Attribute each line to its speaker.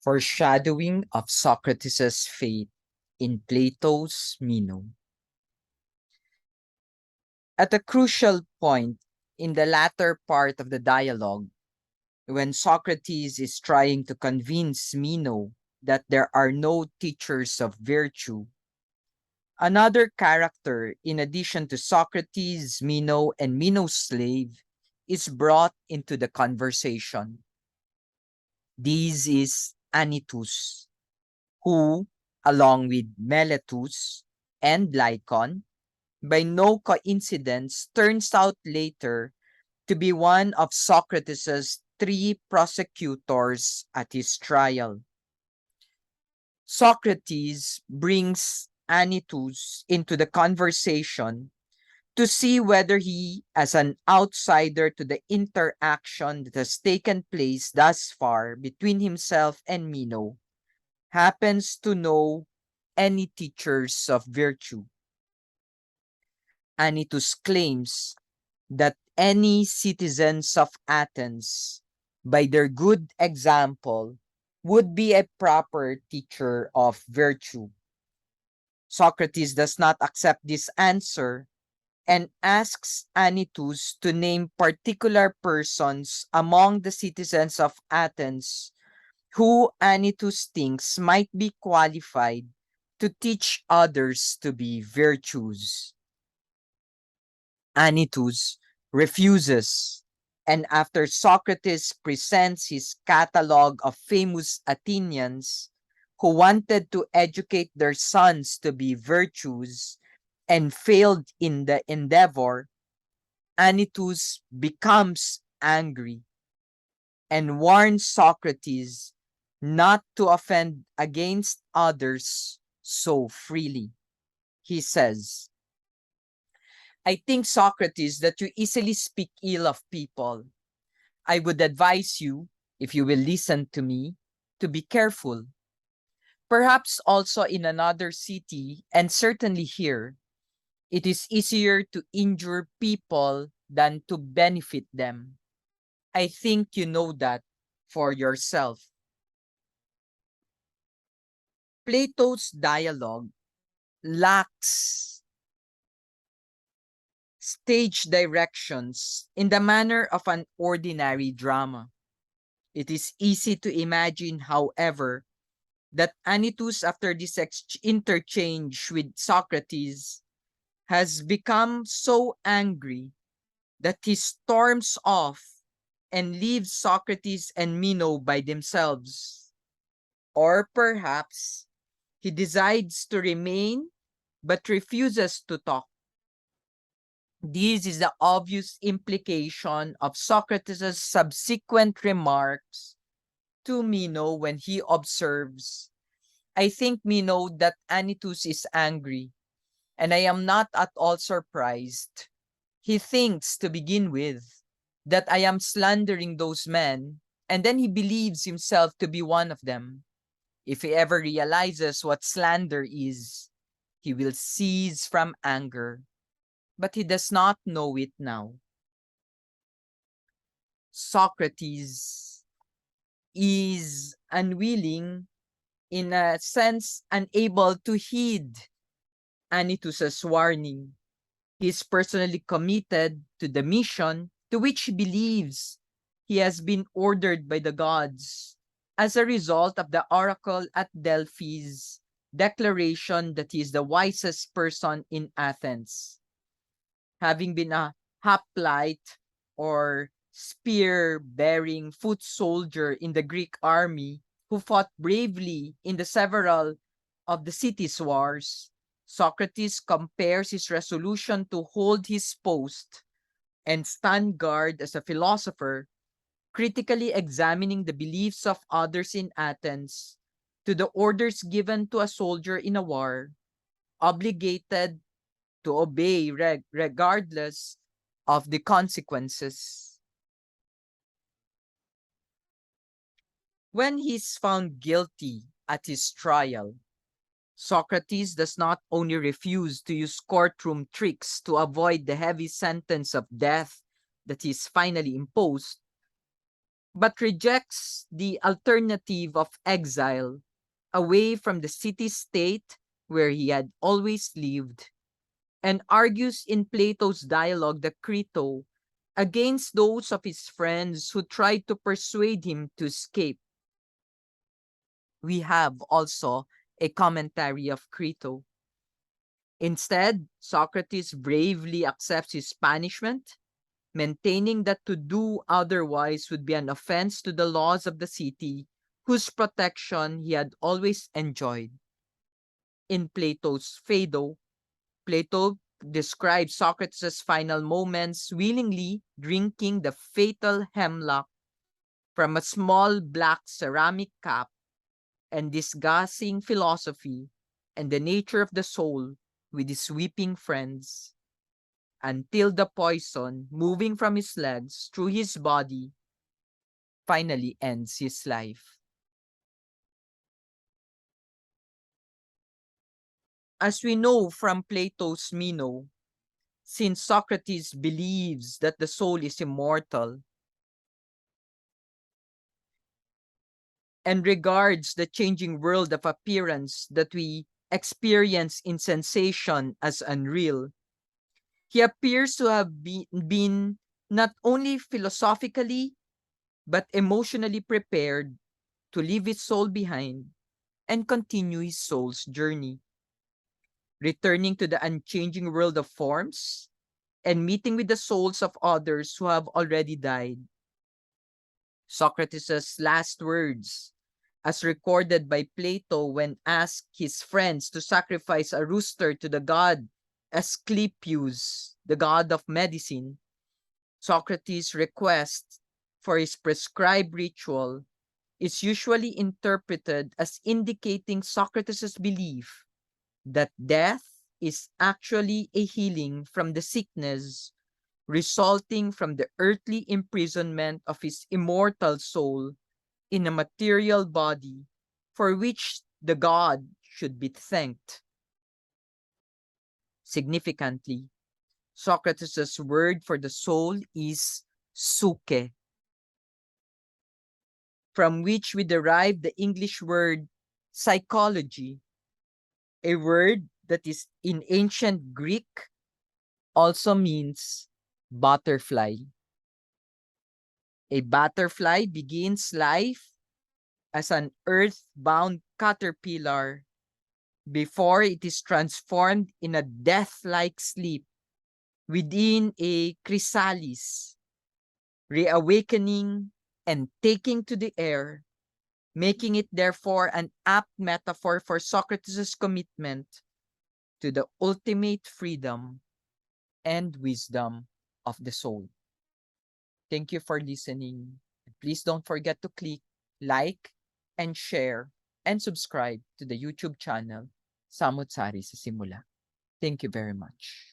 Speaker 1: Foreshadowing of Socrates' fate in Plato's Meno. At a crucial point in the latter part of the dialogue, when Socrates is trying to convince Meno that there are no teachers of virtue, another character, in addition to Socrates, Meno, and Meno's slave, is brought into the conversation. This is Anytus, who, along with Meletus and Lycon, by no coincidence turns out later to be one of Socrates' three prosecutors at his trial. Socrates brings Anytus into the conversation to see whether he, as an outsider to the interaction that has taken place thus far between himself and Meno, happens to know any teachers of virtue. Anytus claims that any citizens of Athens, by their good example, would be a proper teacher of virtue. Socrates does not accept this answer and asks Anytus to name particular persons among the citizens of Athens who Anytus thinks might be qualified to teach others to be virtuous. Anytus refuses, and after Socrates presents his catalogue of famous Athenians who wanted to educate their sons to be virtuous and failed in the endeavor, Anytus becomes angry and warns Socrates not to offend against others so freely. He says, I think, Socrates, that you easily speak ill of people. I would advise you, if you will listen to me, to be careful. Perhaps also in another city, and certainly here, it is easier to injure people than to benefit them. I think you know that for yourself. Plato's dialogue lacks stage directions in the manner of an ordinary drama. It is easy to imagine, however, that Anytus, after this interchange with Socrates, has become so angry that he storms off and leaves Socrates and Meno by themselves. Or perhaps he decides to remain but refuses to talk. This is the obvious implication of Socrates' subsequent remarks to Meno when he observes, I think, Meno, that Anytus is angry, and I am not at all surprised. He thinks, to begin with, that I am slandering those men, and then he believes himself to be one of them. If he ever realizes what slander is, he will cease from anger, but he does not know it now. Socrates is unwilling, in a sense, unable to heed Anytus's warning. He is personally committed to the mission to which he believes he has been ordered by the gods as a result of the oracle at Delphi's declaration that he is the wisest person in Athens. Having been a hoplite or spear-bearing foot soldier in the Greek army who fought bravely in the several of the city's wars, Socrates compares his resolution to hold his post and stand guard as a philosopher, critically examining the beliefs of others in Athens, to the orders given to a soldier in a war, obligated to obey regardless of the consequences. When he is found guilty at his trial, Socrates does not only refuse to use courtroom tricks to avoid the heavy sentence of death that is finally imposed, but rejects the alternative of exile away from the city-state where he had always lived, and argues in Plato's dialogue the Crito against those of his friends who tried to persuade him to escape. We have also a commentary of Crito. Instead, Socrates bravely accepts his punishment, maintaining that to do otherwise would be an offense to the laws of the city, whose protection he had always enjoyed. In Plato's Phaedo, Plato describes Socrates' final moments willingly drinking the fatal hemlock from a small black ceramic cup and discussing philosophy and the nature of the soul with his weeping friends until the poison moving from his legs through his body finally ends his life. As we know from Plato's Meno, since Socrates believes that the soul is immortal and regards the changing world of appearance that we experience in sensation as unreal, he appears to have been not only philosophically but emotionally prepared to leave his soul behind and continue his soul's journey, returning to the unchanging world of forms and meeting with the souls of others who have already died. Socrates' last words, as recorded by Plato when asked his friends to sacrifice a rooster to the god Asclepius, the god of medicine, Socrates' request for his prescribed ritual is usually interpreted as indicating Socrates' belief that death is actually a healing from the sickness resulting from the earthly imprisonment of his immortal soul in a material body for which the god should be thanked. Significantly, Socrates' word for the soul is suke, from which we derive the English word psychology, a word that is in ancient Greek also means butterfly. A butterfly begins life as an earth-bound caterpillar before it is transformed in a death-like sleep within a chrysalis, reawakening and taking to the air, making it therefore an apt metaphor for Socrates' commitment to the ultimate freedom and wisdom of the soul. Thank you for listening. Please don't forget to click like and share and subscribe to the YouTube channel Samo't sa Simula. Thank you very much.